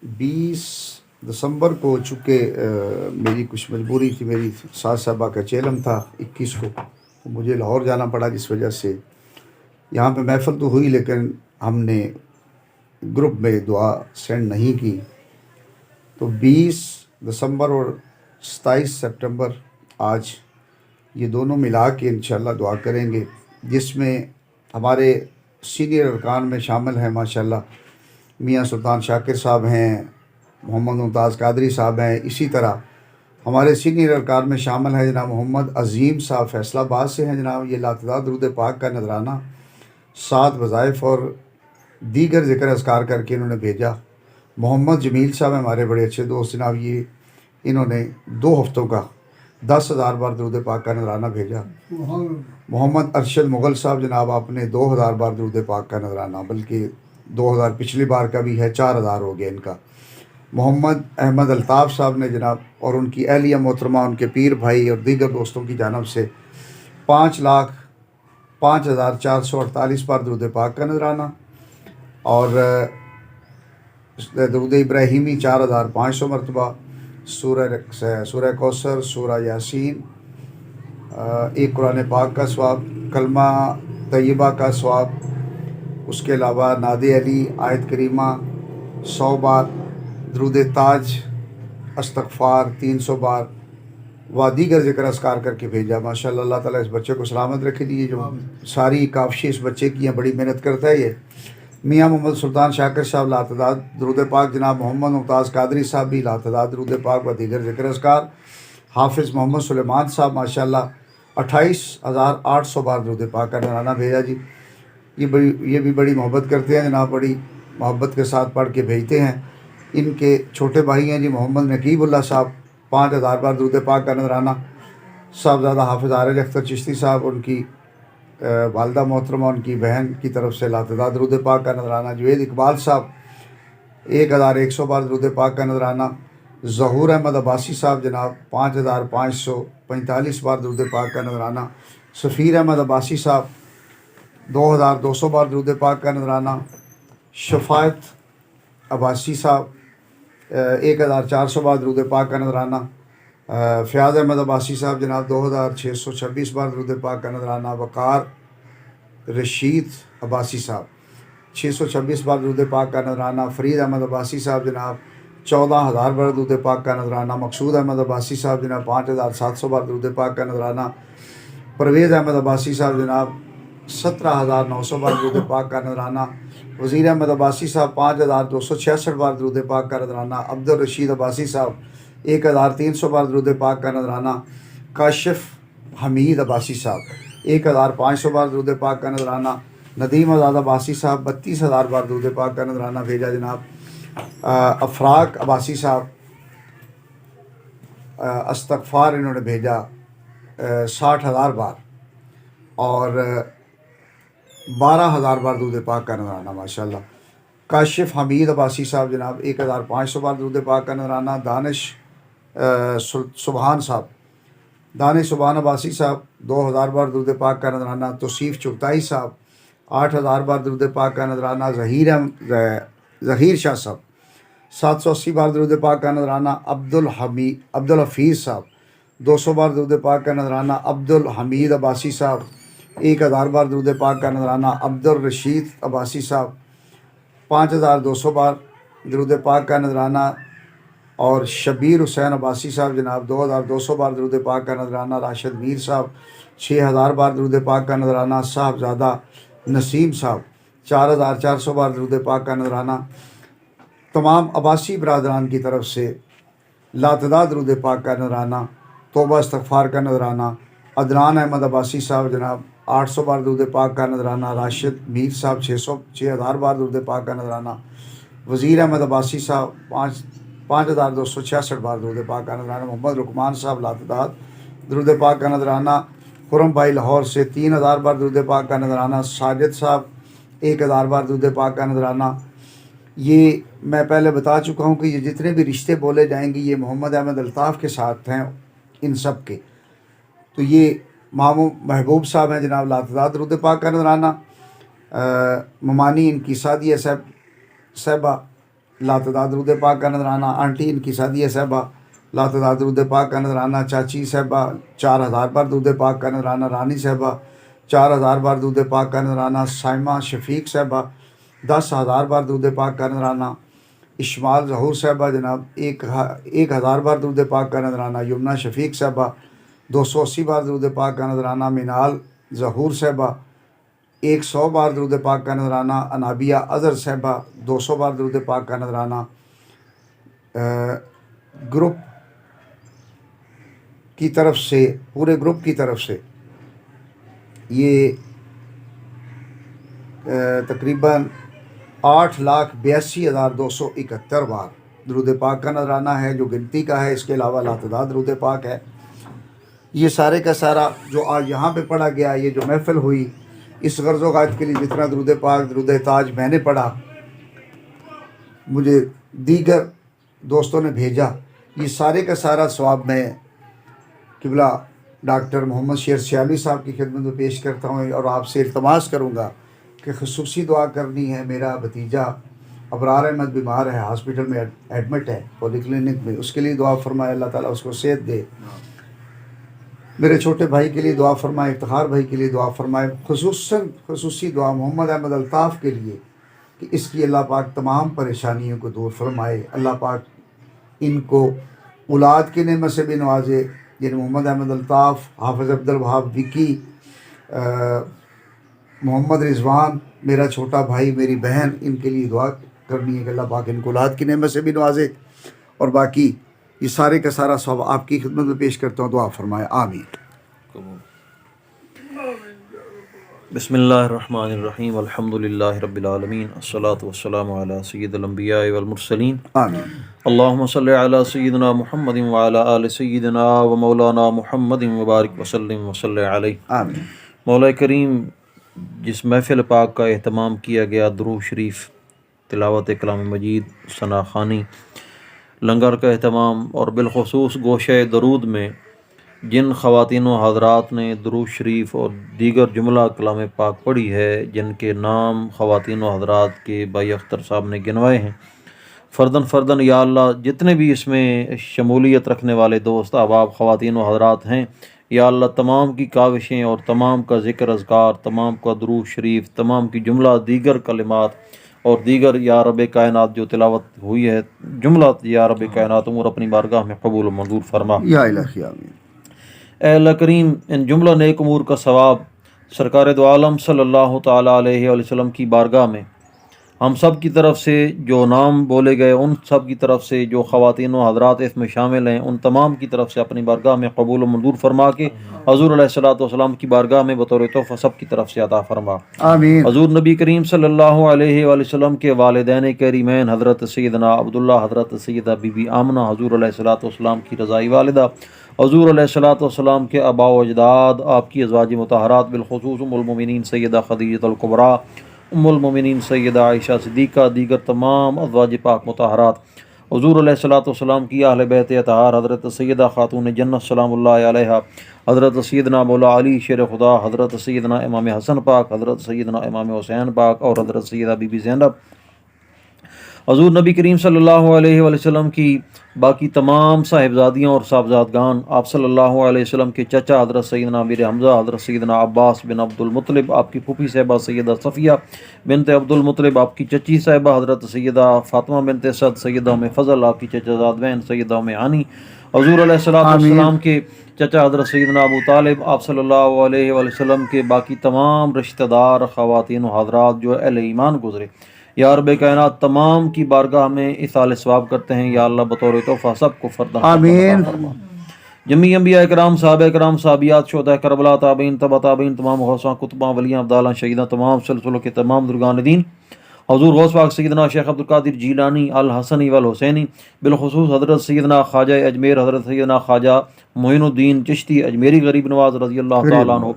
20 دسمبر کو، چونکہ میری کچھ مجبوری تھی، میری ساس صاحبہ کا چیلم تھا 21 کو، تو مجھے لاہور جانا پڑا، جس وجہ سے یہاں پہ محفل تو ہوئی لیکن ہم نے گروپ میں دعا سینڈ نہیں کی۔ تو 20 دسمبر اور 27 سپٹمبر آج یہ دونوں ملا کے انشاءاللہ دعا کریں گے، جس میں ہمارے سینئر ارکان میں شامل ہیں ماشاءاللہ میاں سلطان شاکر صاحب ہیں، محمد ممتاز قادری صاحب ہیں، اسی طرح ہمارے سینئر ارکان میں شامل ہیں جناب محمد عظیم صاحب فیصل آباد سے ہیں جناب، یہ لاتعداد درود پاک کا نذرانہ 7 وظائف اور دیگر ذکر اذکار کر کے انہوں نے بھیجا۔ محمد جمیل صاحب ہمارے بڑے اچھے دوست جناب، یہ انہوں نے 2 ہفتوں کا 10,000 بار درود پاک کا نذرانہ بھیجا۔ محمد ارشد مغل صاحب جناب، آپ نے 2,000 بار درود پاک کا نذرانہ، بلکہ 2,000 پچھلی بار کا بھی ہے، 4,000 ہو گیا ان کا۔ محمد احمد الطاف صاحب نے جناب، اور ان کی اہلیہ محترمہ، ان کے پیر بھائی اور دیگر دوستوں کی جانب سے 5,05,448 بار درود پاک کا نذرانہ، اور درود ابراہیمی 4,500 مرتبہ، سورہ کوثر، سورہ یاسین، ایک قرآن پاک کا ثواب، کلمہ طیبہ کا ثواب، اس کے علاوہ ناد علی آیت کریمہ 100 بار، درود تاج استغفار 300 بار و دیگر ذکر اذکار کر کے بھیجا۔ ماشاءاللہ اللہ تعالیٰ اس بچے کو سلامت رکھے دیجیے، جو ساری کاوشیں اس بچے کی ہیں، بڑی محنت کرتا ہے یہ۔ میاں محمد سلطان شاکر صاحب لاتعداد درود پاک، جناب محمد ممتاز قادری صاحب بھی لاتعداد درود پاک و دیگر ذکر اذکار، حافظ محمد سلیمان صاحب ماشاءاللہ 28,800 بار درود پاک کا نذرانہ بھیجا جی۔ یہ بھی بڑی محبت کرتے ہیں جناب، بڑی محبت کے ساتھ پڑھ کے بھیجتے ہیں۔ ان کے چھوٹے بھائی ہیں جی محمد نقیب اللہ صاحب، 5,000 بار درود پاک کا نذرانہ۔ صاحبزادہ حافظ عارج اختر چشتی صاحب، ان کی والدہ محترمہ، ان کی بہن کی طرف سے لاتعداد درود پاک کا نذرانہ۔ جوید اقبال صاحب 1,100 بار درود پاک کا نذرانہ۔ ظہور احمد عباسی صاحب جناب 5,545 بار درود پاک کا نذرانہ۔ سفیر احمد عباسی صاحب 2,200 بار درود پاک کا نذرانہ۔ شفاعت عباسی صاحب 1,400 بار درود پاک کا نذرانہ۔ فیاض احمد عباسی صاحب جناب 2,626 بار درود پاک کا نذرانہ۔ وقار رشید عباسی صاحب 626 بار درود پاک کا نذرانہ۔ فرید احمد عباسی صاحب جناب 14,000 بار درود پاک کا نذرانہ۔ مقصود احمد عباسی صاحب جناب 5,700 بار درود پاک کا نذرانہ۔ پرویز احمد عباسی صاحب جناب 17,900 بار درود پاک کا نذرانہ۔ وزیر احمد عباسی صاحب 5,266 بار درود پاک کا نذرانہ۔ عبدالرشید عباسی صاحب 1,300 بار درود پاک کا نذرانہ۔ کاشف حمید عباسی صاحب 1,500 بار درود پاک کا نذرانہ۔ ندیم آزاد عباسی صاحب 32,000 بار درود پاک کا نذرانہ بھیجا جناب۔ افراق عباسی صاحب استغفار انہوں نے بھیجا 60,000 بار، اور 12,000 بار درود پاک کا نذرانہ ماشاءاللہ۔ کاشف حمید عباسی صاحب جناب 1,500 بار درود پاک کا نذرانہ۔ دانش سبحان صاحب، دانش سبحان عباسی صاحب 2,000 بار درود پاک کا نذرانہ۔ توصیف چغتائی صاحب 8,000 بار درود پاک کا نذرانہ۔ ظہیر شاہ صاحب 780 بار درود پاک کا نذرانہ۔ عبدالحفیظ صاحب 200 بار درود پاک کا نذرانہ۔ عبدالحمید عباسی صاحب 1,000 بار درود پاک کا نذرانہ۔ عبدالرشید عباسی صاحب 5,200 بار درود پاک کا نذرانہ، اور شبیر حسین عباسی صاحب جناب 2,200 بار درود پاک کا نذرانہ۔ راشد میر صاحب 6,000 بار درود پاک کا نذرانہ۔ صاحبزادہ نسیم صاحب 4,400 بار درود پاک کا نذرانہ۔ تمام عباسی برادران کی طرف سے لاتعداد درود پاک کا نذرانہ، توبہ استغفار کا نذرانہ۔ عدنان احمد عباسی صاحب جناب 800 بار درود پاک کا نذرانہ۔ راشد میر صاحب 6,000 بار درود پاک کا نذرانہ۔ وزیر احمد عباسی صاحب 5,266 بار درود پاک کا نذرانہ۔ محمد رکمان صاحب لاتعداد درود پاک کا نذرانہ۔ خرم بھائی لاہور سے 3,000 بار درود پاک کا نذرانہ۔ ساجد صاحب 1,000 بار درود پاک کا نذرانہ۔ یہ میں پہلے بتا چکا ہوں کہ یہ جتنے بھی رشتے بولے جائیں گے یہ محمد احمد الطاف کے ساتھ ہیں ان سب کے۔ تو یہ ماموں محبوب صاحب ہیں جناب لاتعداد درود پاک کا نذرانہ۔ ممانی ان کی سعدیہ صاحبہ لاتعداد درود پاک کا نذرانہ، آنٹی ان کی سعدیہ صاحبہ لاتعداد درود پاک کا نذرانہ، چاچی صاحبہ 4000 بار درود پاک کا نذرانہ، رانی صاحبہ 4000 بار درود پاک کا نذرانہ، سائمہ شفیق صاحبہ 10,000 بار درود پاک کا نذرانہ، اشمال ظہور صاحبہ جناب 1000 بار درود پاک کا نذرانہ، یمنہ شفیق صاحبہ 280 بار درود پاک کا نذرانہ، منال ظہور صاحبہ 100 بار درود پاک کا نذرانہ، انابیہ اظہر صاحبہ 200 بار درود پاک کا نذرانہ۔ گروپ کی طرف سے، پورے گروپ کی طرف سے یہ تقریباً 8,82,271 بار درود پاک کا نذرانہ ہے جو گنتی کا ہے۔ اس کے علاوہ لاتعداد درود پاک ہے۔ یہ سارے کا سارا جو آج یہاں پہ پڑھا گیا، یہ جو محفل ہوئی، اس غرض و غایت کے لیے جتنا درود پاک درود تاج میں نے پڑھا، مجھے دیگر دوستوں نے بھیجا، یہ سارے کا سارا ثواب میں قبلہ ڈاکٹر محمد شیر سیالی صاحب کی خدمت میں پیش کرتا ہوں، اور آپ سے التماس کروں گا کہ خصوصی دعا کرنی ہے۔ میرا بھتیجا ابرار احمد بیمار ہے، ہاسپٹل میں ایڈمٹ ہے، پولی کلینک میں، اس کے لیے دعا فرمائے، اللہ تعالیٰ اس کو صحت دے۔ میرے چھوٹے بھائی کے لیے دعا فرمائے، افتخار بھائی کے لیے دعا فرمائے، خصوصی دعا محمد احمد الطاف کے لیے کہ اس کی اللہ پاک تمام پریشانیوں کو دور فرمائے، اللہ پاک ان کو اولاد کی نعمت سے بھی نوازے، یعنی محمد احمد الطاف، حافظ عبدالوہاب وکی، محمد رضوان، میرا چھوٹا بھائی، میری بہن، ان کے لیے دعا کرنی ہے کہ اللہ پاک ان کو اولاد کی نعمت سے بھی نوازے، اور باقی یہ سارے کا سارا ثواب آپ کی خدمت میں پیش کرتا ہوں، دعا فرمائے، آمین۔ بسم اللہ الرحمن الرحیم، الحمدللہ رب العالمین، الصلاۃ والسلام علی سید الانبیاء والمرسلین، آمین۔ اللہم صلی علی سیدنا محمد وعلی آل سیدنا و مولانا محمد وبارک وسلم وصلی علیہ۔ آمین۔ مولا کریم، جس محفل پاک کا اہتمام کیا گیا، درود شریف، تلاوت کلام مجید، ثنا خوانی، لنگر کا اہتمام، اور بالخصوص گوشہ درود میں جن خواتین و حضرات نے درود شریف اور دیگر جملہ کلام پاک پڑھی ہے، جن کے نام خواتین و حضرات کے بھائی اختر صاحب نے گنوائے ہیں، فرداً یا اللہ جتنے بھی اس میں شمولیت رکھنے والے دوست احباب خواتین و حضرات ہیں، یا اللہ تمام کی کاوشیں اور تمام کا ذکر اذکار، تمام کا درود شریف، تمام کی جملہ دیگر کلمات اور دیگر یا رب کائنات جو تلاوت ہوئی ہے، جملہ یا رب کائنات امور اپنی بارگاہ میں قبول و منظور فرما۔ یا الہی آمین۔ اے اللہ کریم، ان جملہ نیک امور کا ثواب سرکار دو عالم صلی اللہ تعالیٰ علیہ وآلہ وسلم کی بارگاہ میں ہم سب کی طرف سے جو نام بولے گئے، ان سب کی طرف سے جو خواتین و حضرات اس میں شامل ہیں، ان تمام کی طرف سے اپنی بارگاہ میں قبول و منظور فرما کے حضور علیہ الصلوۃ والسلام کی بارگاہ میں بطور تحفہ سب کی طرف سے عطا فرما۔ آمین۔ حضور نبی کریم صلی اللہ علیہ وآلہ وسلم کے والدین کریمین حضرت سیدنا عبداللہ، حضرت سیدہ بی بی آمنہ، حضور علیہ الصلوۃ والسلام کی رضائی والدہ، حضور علیہ الصلوۃ والسلام کے آباء و اجداد، آپ کی ازواج مطہرات، بالخصوص ام المومنین سیدہ خدیجہ الکبریٰ، ام المومنین سیدہ عائشہ صدیقہ، دیگر تمام ازواج پاک مطہرات، حضور علیہ الصلوۃ والسلام کی اہل بیت اطہار، حضرت سیدہ خاتون جنت سلام اللہ علیہا، حضرت سیدنا مولا علی شیر خدا، حضرت سیدنا امام حسن پاک، حضرت سیدنا امام حسین پاک، اور حضرت سیدہ بی بی زینب، حضور نبی کریم صلی اللہ علیہ وآلہ وسلم کی باقی تمام صاحبزادیاں اور صاحبزادگان، آپ صلی اللہ علیہ وسلم کے چچا حضرت سیدنا امیر حمزہ، حضرت سیدنا عباس بن عبد المطلب، آپ کی پھوپھی صاحبہ سیدہ صفیہ بنت عبد المطلب، آپ کی چچی صاحبہ حضرت سیدہ فاطمہ بنت اسد، سیدہ ام فضل، آپ کی چچا زاد بہن سیدہ ام ہانی، حضور علیہ الصلوۃ والسلام کے چچا حضرت سیدنا ابو طالب، آپ صلی اللہ علیہ وآلہ وسلم کے باقی تمام رشتہ دار، خواتین و حضرات جو اہل ایمان گزرے، یا رب کائنات تمام کی بارگاہ میں اصال ثواب کرتے ہیں، یا اللہ بطور تحفہ سب کو فردا آمین۔ جمی انبیاء کرام، صحابہ کرام، صحابیات، شہداء کربلا، تابعین، تبع تابعین، تمام غوثاں، کتباں، ولیاں، ابدالاں، شہیداں، تمام سلسلوں کے تمام درگان دین، حضور غوث پاک سیدنا شیخ عبدالقادر جیلانی الحسنی والحسینی، بالخصوص حضرت سیدنا خواجہ اجمیر، حضرت سیدنا خواجہ معین الدین چشتی اجمیری غریب نواز رضی اللہ تعالیٰ عنہ،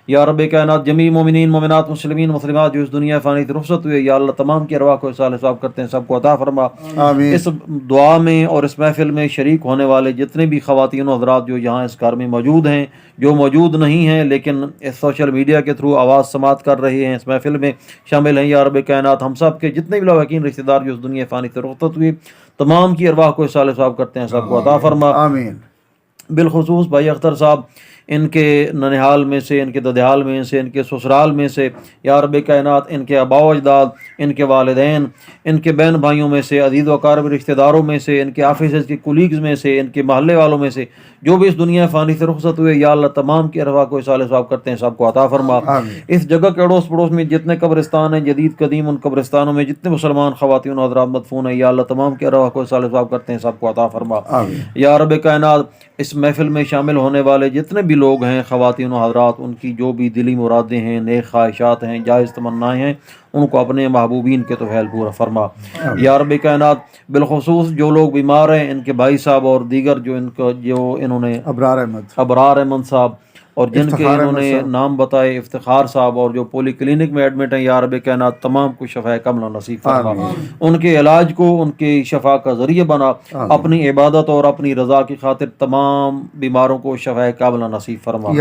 یا رب کائنات جمیع مومنین مومنات مسلمین مسلمات جو اس دنیا فانی سے رخصت ہوئے یا اللہ تمام کی ارواح کو اصال ثواب کرتے ہیں سب کو عطا فرما. آمین. اس دعا میں اور اس محفل میں شریک ہونے والے جتنے بھی خواتین و حضرات جو یہاں اس گھر میں موجود ہیں، جو موجود نہیں ہیں لیکن اس سوشل میڈیا کے تھرو آواز سماعت کر رہے ہیں، اس محفل میں شامل ہیں، یا رب کائنات ہم سب کے جتنے بھی لواحقین رشتہ دار جو اس دنیا فانی سے رخصت ہوئے تمام کی ارواح کو اصال ثواب کرتے ہیں سب کو عطا فرما. آمین. بالخصوص بھائی اختر صاحب، ان کے ننہال میں سے، ان کے ددیال میں سے، ان کے سسرال میں سے، یا رب کائنات ان کے آباء و اجداد، ان کے والدین، ان کے بہن بھائیوں میں سے، عزیز و اقارب رشتہ داروں میں سے، ان کے آفیسز کے کولیگز میں سے، ان کے محلے والوں میں سے جو بھی اس دنیا فانی سے رخصت ہوئے یا اللہ تمام کی ارواح کو اصال ثواب کرتے ہیں سب کو عطا فرما. اس جگہ کے اڑوس پڑوس میں جتنے قبرستان ہیں جدید قدیم، ان قبرستانوں میں جتنے مسلمان خواتین و حضرات مدفون ہیں یا اللہ تمام کی ارواح کو اصال ثواب کرتے ہیں سب کو عطا فرما. یا رب کائنات اس محفل میں شامل ہونے والے جتنے بھی لوگ ہیں خواتین و حضرات، ان کی جو بھی دلی مرادیں ہیں، نیک خواہشات ہیں، جائز تمنائیں ہیں، ان کو اپنے محبوبین کے توفیل پورا فرما. یا رب کائنات بالخصوص جو لوگ بیمار ہیں، ان کے بھائی صاحب اور دیگر جو انہوں نے ابرار احمد صاحب اور جن کے انہوں نے نام بتائے، افتخار صاحب، اور جو پولی کلینک میں ایڈمٹ ہیں، یا رب کائنات تمام کو شفا کاملہ نصیب فرما. ان کے علاج کو ان کی شفا کا ذریعہ بنا. اپنی عبادت اور اپنی رضا کی خاطر تمام بیماروں کو شفا کاملہ نصیب فرما.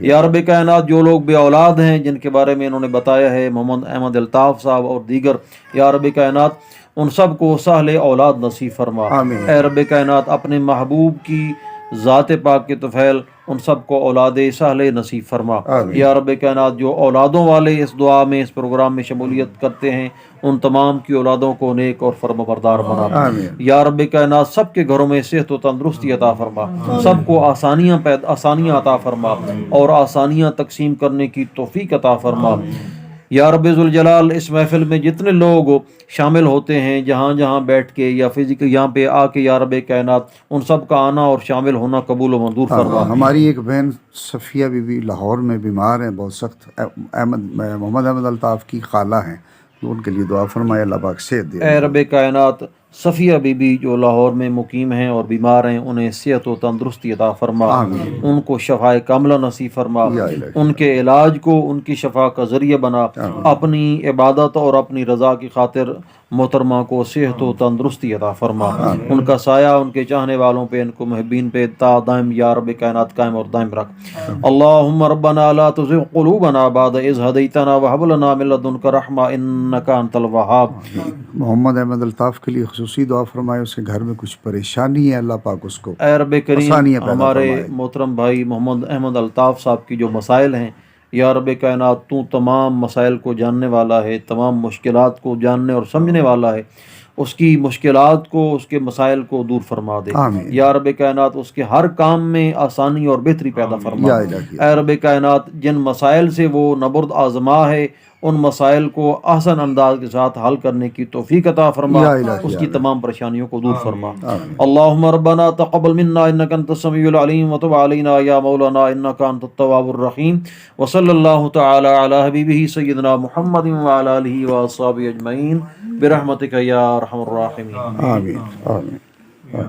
یا رب کائنات جو لوگ بے اولاد ہیں، جن کے بارے میں انہوں نے بتایا ہے، محمد احمد الطاف صاحب اور دیگر، یا رب کائنات ان سب کو سہل اولاد نصیب فرما. اے رب کائنات اپنے محبوب کی ذات پاک کے طفیل ان سب کو اولاد سہل نصیب فرما. یا رب کائنات جو اولادوں والے اس دعا میں اس پروگرام میں شمولیت کرتے ہیں، ان تمام کی اولادوں کو نیک اور فرما بردار بنا. یا رب کائنات سب کے گھروں میں صحت و تندرستی عطا فرما، سب کو آسانیاں عطا فرما اور آسانیاں تقسیم کرنے کی توفیق عطا فرما. یا رب ذوالجلال اس محفل میں جتنے لوگ شامل ہوتے ہیں جہاں جہاں بیٹھ کے یا فزیکل یہاں پہ آ کے، یا رب کائنات ان سب کا آنا اور شامل ہونا قبول و منظور فرما. ہماری ایک بہن صفیہ بی بی لاہور میں بیمار ہیں بہت سخت، محمد احمد الطاف کی خالہ ہیں، تو ان کے لیے دعا فرمائے اللہ پاک صحت دے. اے رب کائنات صفیہ بی بی جو لاہور میں مقیم ہیں اور بیمار ہیں، انہیں صحت و تندرستی عطا فرما، ان کو شفا کاملہ نصیب فرما، ان کے علاج کو ان کی شفا کا ذریعہ بنا. اپنی عبادت اور اپنی رضا کی خاطر محترمہ کو صحت و تندرستی عطا فرما. ان کا سایہ ان کے چاہنے والوں پہ، ان کو محبین پہ تا دائم یا رب کائنات قائم اور دائم رکھ. اللہم ربنا لا تزغ قلوبنا بعد اذ ہدیتنا وہب لنا من لدنک رحمہ انک انت الوہاب. محمد احمد الطاف کے لیے خصوصی دعا فرمائے، اس کے گھر میں کچھ پریشانی ہے، اللہ پاک اس کو اے رب کریم ہمارے محترم بھائی محمد احمد الطاف صاحب کی جو مسائل ہیں، یا رب کائنات تو تمام مسائل کو جاننے والا ہے، تمام مشکلات کو جاننے اور سمجھنے والا ہے. اس کی مشکلات کو، اس کے مسائل کو دور فرما دے. یا رب کائنات اس کے ہر کام میں آسانی اور بہتری پیدا فرما. اے رب کائنات جن مسائل سے وہ نبرد آزما ہے، ان مسائل کو احسن انداز کے ساتھ حل کرنے کی توفیق عطا فرما، اس کی تمام پریشانیوں کو دور فرما. اللہم ربنا تقبل منا انک انت السمیع العلیم وتب علینا یا مولانا انک انت التواب الرحیم. وصلی اللہ تعالی علی حبیبہ سیدنا محمد وعلی آلہ واصحابہ اجمعین برحمتک یا ارحم الراحمین. آمین.